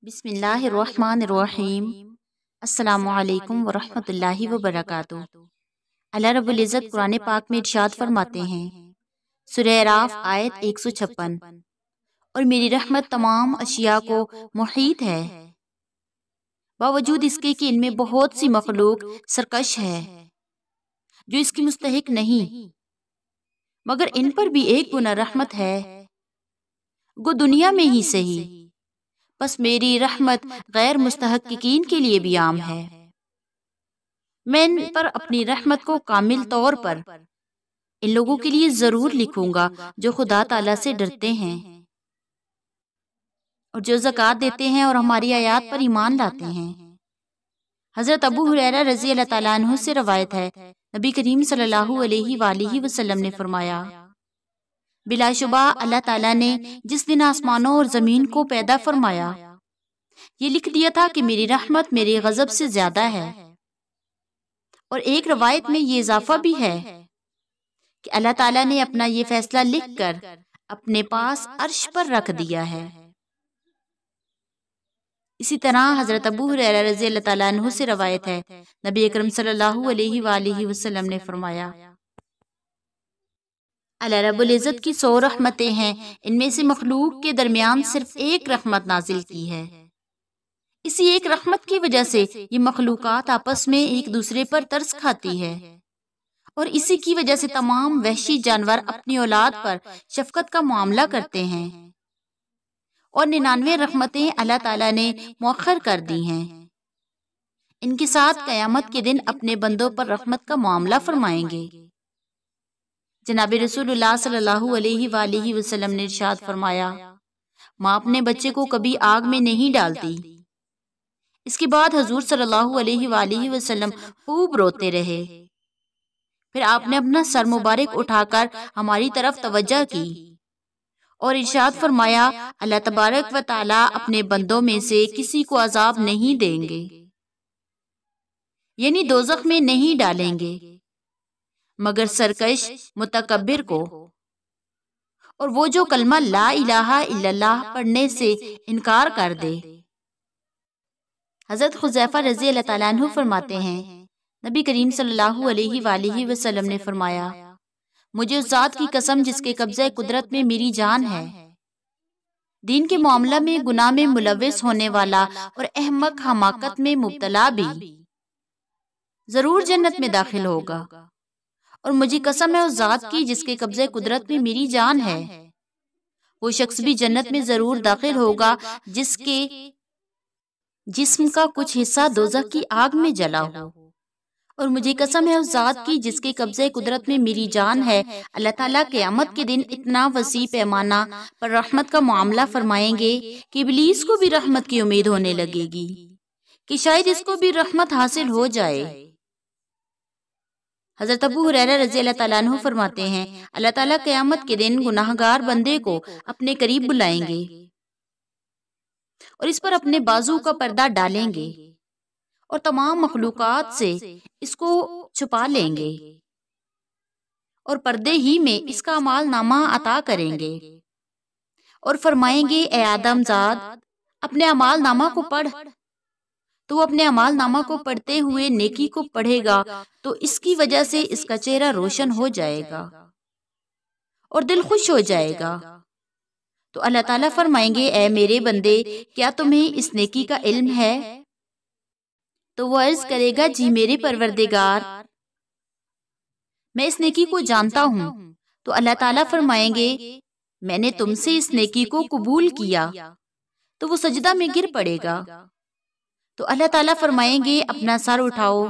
بسم اللہ الرحمن الرحیم۔ السلام علیکم ورحمۃ اللہ وبرکاتہ۔ اللہ رب العزت قرآن پاک میں ارشاد فرماتے ہیں، سورہ اعراف آیت 156، اور میری رحمت تمام اشیاء کو محیط ہے، باوجود اس کے کہ ان میں بہت سی مخلوق سرکش ہے جو اس کی مستحق نہیں، مگر ان پر بھی ایک گناہ رحمت ہے، گو دنیا میں ہی صحیح، بس میری رحمت غیر مستحقین کے لیے بھی عام ہے۔ میں ان پر اپنی رحمت کو کامل طور پر ان لوگوں کے لیے ضرور لکھوں گا جو خدا تعالیٰ سے ڈرتے ہیں اور جو زکوٰۃ دیتے ہیں اور ہماری آیات پر ایمان لاتے ہیں۔ حضرت ابو ہریرہ رضی اللہ تعالیٰ عنہ سے روایت ہے، نبی کریم صلی اللہ علیہ وآلہ وسلم نے فرمایا، بلا شبہ اللہ تعالیٰ نے جس دن آسمانوں اور زمین کو پیدا فرمایا، یہ لکھ دیا تھا کہ میری رحمت میرے غضب سے زیادہ ہے، اور ایک روایت میں یہ اضافہ بھی ہے کہ اللہ تعالیٰ نے اپنا یہ فیصلہ لکھ کر اپنے پاس عرش پر رکھ دیا ہے۔ اسی طرح حضرت ابو ہریرہ رضی اللہ تعالیٰ عنہ سے روایت ہے، نبی اکرم صلی اللہ علیہ وآلہ وسلم نے فرمایا، اللہ رب العزت کی 100 رحمتیں ہیں، ان میں سے مخلوق کے درمیان صرف ایک رحمت نازل کی ہے، اسی ایک رحمت کی وجہ سے یہ مخلوقات آپس میں ایک دوسرے پر ترس کھاتی ہے، اور اسی کی وجہ سے تمام وحشی جانور اپنی اولاد پر شفقت کا معاملہ کرتے ہیں، اور 99 رحمتیں اللہ تعالیٰ نے مؤخر کر دی ہیں، ان کے ساتھ قیامت کے دن اپنے بندوں پر رحمت کا معاملہ فرمائیں گے۔ جناب رسول اللہ صلی اللہ علیہ وآلہ وسلم نے ارشاد فرمایا، ماں اپنے بچے کو کبھی آگ میں نہیں ڈالتی۔ اس کے بعد حضور صلی اللہ علیہ وآلہ وسلم خوب روتے رہے، پھر آپ نے اپنا سر مبارک اٹھا کر ہماری طرف توجہ کی اور ارشاد فرمایا، اللہ تبارک و تعالیٰ اپنے بندوں میں سے کسی کو عذاب نہیں دیں گے، یعنی دوزخ میں نہیں ڈالیں گے، مگر سرکش متکبر کو، اور وہ جو کلمہ لا الہ الا اللہ پڑھنے سے انکار کر دے۔ حضرت حذیفہ رضی اللہ تعالیٰ عنہ فرماتے ہیں، نبی کریم صلی اللہ علیہ وآلہ وسلم نے فرمایا، مجھے اس ذات کی قسم جس کے قبضہ قدرت میں میری جان ہے، دین کے معاملہ میں گناہ میں ملوث ہونے والا اور احمق حماقت میں مبتلا بھی ضرور جنت میں داخل ہوگا، اور مجھے قسم ہے اس ذات کی جس کے قبضہ قدرت میں میری جان ہے، وہ شخص بھی جنت میں ضرور داخل ہوگا جس کے جسم کا کچھ حصہ دوزخ کی آگ میں جلا ہو، اور مجھے قسم ہے اس ذات کی جس کے قبضہ قدرت میں میری جان ہے، اللہ تعالیٰ قیامت کے دن اتنا وسیع پیمانہ پر رحمت کا معاملہ فرمائیں گے کہ ابلیس کو بھی رحمت کی امید ہونے لگے گی کہ شاید اس کو بھی رحمت حاصل ہو جائے۔ حضرت ابو ہریرہ رضی اللہ تعالیٰ عنہ فرماتے ہیں، اللہ تعالیٰ قیامت کے دن گناہگار بندے کو اپنے قریب بلائیں گے اور اس پر اپنے بازو کا پردہ ڈالیں گے، اور تمام مخلوقات سے اس کو چھپا لیں گے، اور پردے ہی میں اس کا اعمال نامہ عطا کریں گے، اور فرمائیں گے، اے آدم زاد، اپنے اعمال نامہ کو پڑھ۔ تو وہ اپنے اعمال نامہ کو پڑھتے ہوئے نیکی کو پڑھے گا تو اس کی وجہ سے اس کا چہرہ روشن ہو جائے گا اور دل خوش ہو جائے گا، تو اللہ تعالیٰ فرمائیں گے، اے میرے بندے، کیا تمہیں اس نیکی کا علم ہے؟ تو وہ عرض کرے گا، جی میرے پروردگار، میں اس نیکی کو جانتا ہوں۔ تو اللہ تعالیٰ فرمائیں گے، میں نے تم سے اس نیکی کو قبول کیا، تو وہ سجدہ میں گر پڑے گا، تو اللہ تعالیٰ فرمائیں گے، اپنا سر اٹھاؤ،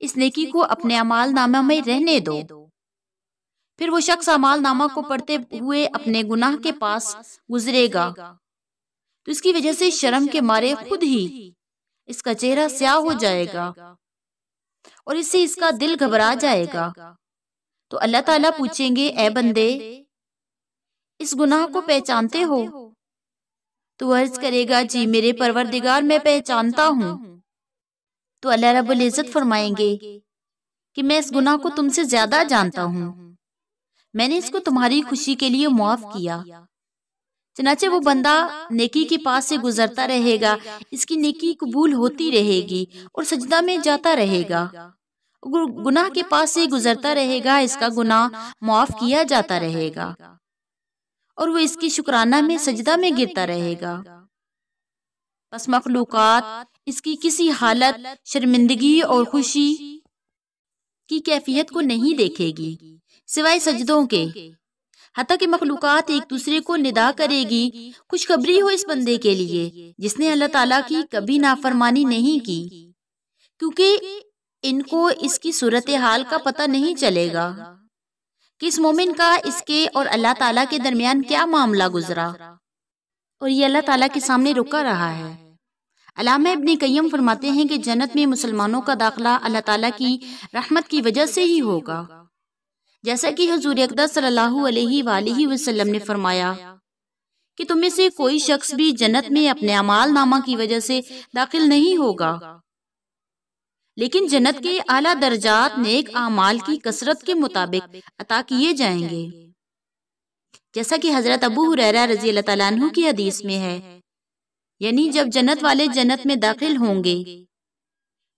اس نیکی کو اپنے اعمال نامہ میں رہنے دو۔ پھر وہ شخص اعمال نامہ کو پڑھتے ہوئے اپنے گناہ کے پاس گزرے گا، تو اس کی وجہ سے شرم کے مارے خود ہی اس کا چہرہ سیاہ ہو جائے گا اور اس سے اس کا دل گھبرا جائے گا، تو اللہ تعالیٰ پوچھیں گے، اے بندے، اس گناہ کو پہچانتے ہو؟ تو وہ عرض کرے گا، جی میرے پروردگار، میں پہچانتا ہوں۔ تو اللہ رب العزت فرمائیں گے کہ میں اس گناہ کو تم سے زیادہ جانتا ہوں، میں نے اس کو تمہاری خوشی کے لیے معاف کیا، چنانچہ وہ بندہ نیکی کے پاس سے گزرتا رہے گا، اس کی نیکی قبول ہوتی رہے گی اور سجدہ میں جاتا رہے گا، گناہ کے پاس سے گزرتا رہے گا، اس کا گناہ معاف کیا جاتا رہے گا اور وہ اس کی شکرانہ میں سجدہ میں گرتا رہے گا۔ پس مخلوقات اس کی کسی حالت، شرمندگی اور خوشی کی کیفیت کو نہیں دیکھے گی سوائے سجدوں کے، حتیٰ کہ مخلوقات ایک دوسرے کو ندا کرے گی، خوشخبری ہو اس بندے کے لیے جس نے اللہ تعالیٰ کی کبھی نافرمانی نہیں کی، کیونکہ ان کو اس کی صورتحال کا پتہ نہیں چلے گا کہ اس مومن کا اس کے اور اللہ تعالیٰ کے درمیان کیا معاملہ گزرا اور یہ اللہ تعالیٰ کے سامنے رکا رہا ہے۔ علامہ ابن قیم فرماتے ہیں کہ جنت میں مسلمانوں کا داخلہ اللہ تعالیٰ کی رحمت کی وجہ سے ہی ہوگا، جیسا کہ حضور اقدس صلی اللہ علیہ وآلہ وسلم نے فرمایا کہ تم میں سے کوئی شخص بھی جنت میں اپنے اعمال نامہ کی وجہ سے داخل نہیں ہوگا، لیکن جنت کے اعلیٰ درجات نیک اعمال کی کثرت کے مطابق عطا کیے جائیں گے، جیسا کہ حضرت ابو ہریرہ رضی اللہ تعالیٰ عنہ کی حدیث میں ہے، یعنی جب جنت والے جنت میں داخل ہوں گے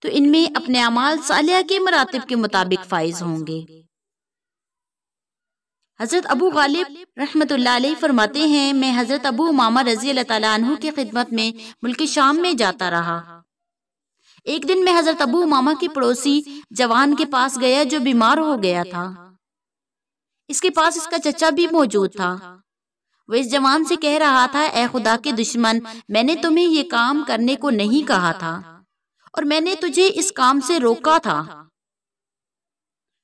تو ان میں اپنے اعمال صالحہ کے مراتب کے مطابق فائز ہوں گے۔ حضرت ابو غالب رحمت اللہ علیہ فرماتے ہیں، میں حضرت ابو امامہ رضی اللہ تعالیٰ عنہ کی خدمت میں ملک شام میں جاتا رہا۔ ایک دن میں حضرت ابو امامہ کے پڑوسی جوان کے پاس گیا جو بیمار ہو گیا تھا، اس کے پاس اس کا چچا بھی موجود تھا۔ وہ اس جوان سے کہہ رہا تھا، اے خدا کے دشمن، میں نے تمہیں یہ کام کرنے کو نہیں کہا تھا اور میں نے تجھے اس کام سے روکا تھا۔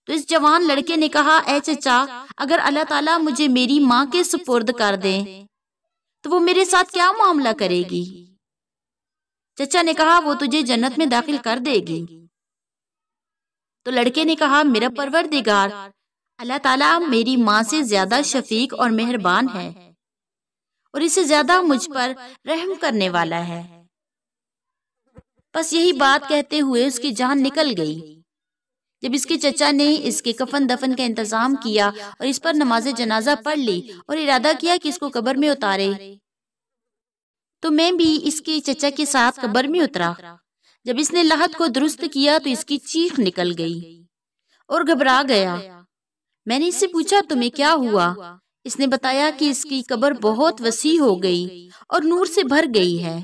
تو اس جوان لڑکے نے کہا، اے چچا، اگر اللہ تعالیٰ مجھے میری ماں کے سپرد کر دے تو وہ میرے ساتھ کیا معاملہ کرے گی؟ چچا نے کہا، وہ تجھے جنت میں داخل کر دے گی۔ تو لڑکے نے کہا، میرا پروردگار اللہ تعالیٰ میری ماں سے زیادہ شفیق اور مہربان ہے اور اس سے زیادہ مجھ پر رحم کرنے والا ہے۔ بس یہی بات کہتے ہوئے اس کی جان نکل گئی۔ جب اس کے چچا نے اس کے کفن دفن کا انتظام کیا اور اس پر نماز جنازہ پڑھ لی اور ارادہ کیا کہ اس کو قبر میں اتارے، تو میں بھی اس کے چچا کے ساتھ قبر میں اترا۔ جب اس نے لحد کو درست کیا تو اس کی چیخ نکل گئی اور گھبرا گیا۔ میں نے اس سے پوچھا، تمہیں کیا ہوا؟ اس نے بتایا کہ اس کی قبر بہت وسیع ہو گئی اور نور سے بھر گئی ہے،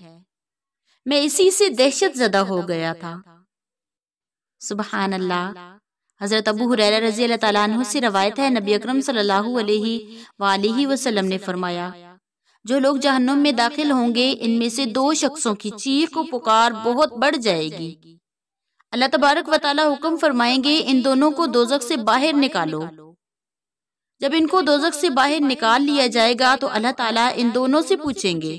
میں اسی سے دہشت زدہ ہو گیا تھا۔ سبحان اللہ۔ حضرت ابو ہریرہ رضی اللہ تعالیٰ عنہ سے روایت ہے، نبی اکرم صلی اللہ علیہ وآلہ وسلم نے فرمایا، جو لوگ جہنم میں داخل ہوں گے ان میں سے دو شخصوں کی چیخ و پکار بہت بڑھ جائے گی۔ اللہ تبارک و تعالیٰ حکم فرمائیں گے، ان دونوں کو دوزخ سے باہر نکالو۔ جب ان کو دوزخ سے باہر نکال لیا جائے گا تو اللہ تعالیٰ ان دونوں سے پوچھیں گے،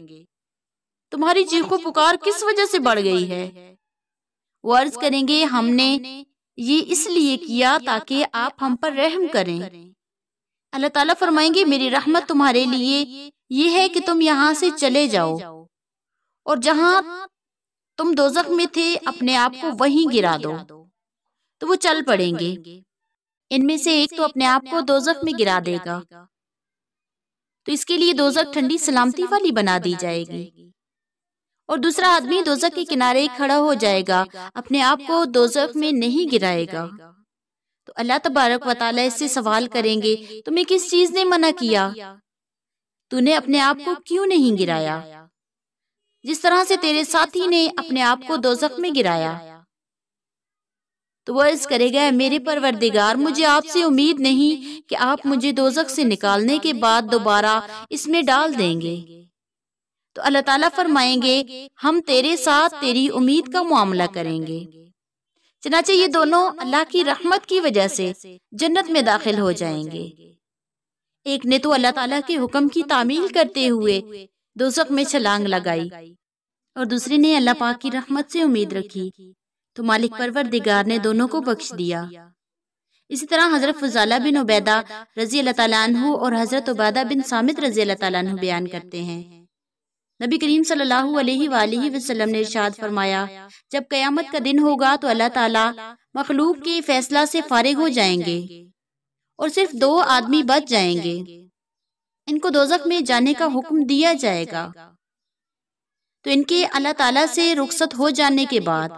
تمہاری چیخ و پکار کس وجہ سے بڑھ گئی ہے؟ وہ عرض کریں گے، ہم نے یہ اس لیے کیا تاکہ آپ ہم پر رحم کریں۔ اللہ تعالیٰ فرمائیں گے، میری رحمت تمہارے لیے یہ ہے کہ تم یہاں سے چلے جاؤ اور جہاں تم دوزخ میں تھے اپنے آپ کو وہیں گرا دو۔ تو وہ چل پڑیں گے، ان میں سے ایک تو اپنے آپ کو دوزخ میں گرا دے گا، تو اس کے لیے دوزخ ٹھنڈی سلامتی والی بنا دی جائے گی، اور دوسرا آدمی دوزخ کے کنارے کھڑا ہو جائے گا، اپنے آپ کو دوزخ میں نہیں گرائے گا۔ تو اللہ تبارک و تعالیٰ اس سے سوال کریں گے، تمہیں کس چیز نے منع کیا؟ تو نے اپنے آپ کو کیوں نہیں گرایا، جس طرح سے تیرے ساتھی نے اپنے آپ کو دوزخ میں گرایا؟ تو وہ عرض کرے گا، میرے پروردگار، مجھے آپ سے امید نہیں کہ آپ مجھے دوزخ سے نکالنے کے بعد دوبارہ اس میں ڈال دیں گے۔ تو اللہ تعالیٰ فرمائیں گے، ہم تیرے ساتھ تیری امید کا معاملہ کریں گے۔ چنانچہ یہ دونوں اللہ کی رحمت کی وجہ سے جنت میں داخل ہو جائیں گے۔ ایک نے تو اللہ تعالیٰ کے حکم کی تعمیل کرتے ہوئے دوزخ میں چھلانگ لگائی اور دوسرے نے اللہ پاک کی رحمت سے امید رکھی، تو مالک پروردگار نے دونوں کو بخش دیا۔ اسی طرح حضرت فضالہ بن عبیدہ رضی اللہ تعالیٰ عنہ اور حضرت عبادہ بن صامت رضی اللہ تعالیٰ عنہ بیان کرتے ہیں، نبی کریم صلی اللہ علیہ وآلہ وسلم نے ارشاد فرمایا، جب قیامت کا دن ہوگا تو اللہ تعالیٰ مخلوق کے فیصلہ سے فارغ ہو جائیں گے اور صرف دو آدمی بچ جائیں گے۔ ان کو دوزخ میں جانے کا حکم دیا جائے گا، تو ان کے اللہ تعالیٰ سے رخصت ہو جانے کے بعد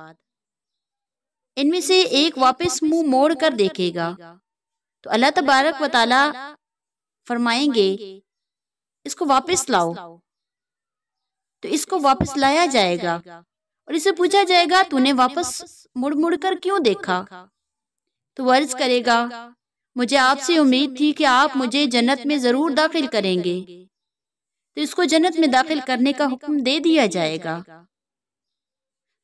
ان میں سے ایک واپس منہ موڑ کر دیکھے گا، تو اللہ تبارک و تعالیٰ فرمائیں گے اس کو واپس لاؤ، تو اس کو واپس لایا جائے گا اور اسے پوچھا جائے گا تو نے واپس مڑ مڑ کر کیوں دیکھا؟ تو وہ عرض کرے گا مجھے آپ سے امید تھی کہ آپ مجھے جنت میں ضرور داخل کریں گے، تو اس کو جنت میں داخل کرنے کا حکم دے دیا جائے گا۔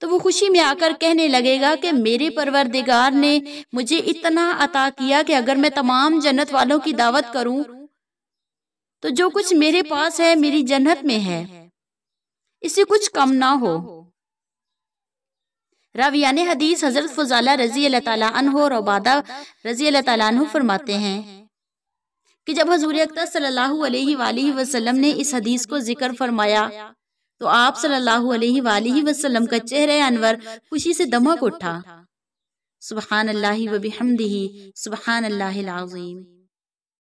تو وہ خوشی میں آ کر کہنے لگے گا کہ میرے پروردگار نے مجھے اتنا عطا کیا کہ اگر میں تمام جنت والوں کی دعوت کروں تو جو کچھ میرے پاس ہے میری جنت میں ہے، اس سے کچھ کم نہ ہو۔ راویان حدیث حضرت فضالہ رضی اللہ تعالیٰ عنہ اور عبادہ رضی اللہ تعالیٰ عنہ فرماتے ہیں کہ جب حضور اکرم صلی اللہ علیہ وآلہ وسلم نے اس حدیث کو ذکر فرمایا تو آپ صلی اللہ علیہ وآلہ وسلم کا چہرہ انور خوشی سے دمک اٹھا۔ سبحان اللہ و بحمدہ، سبحان اللہ العظیم۔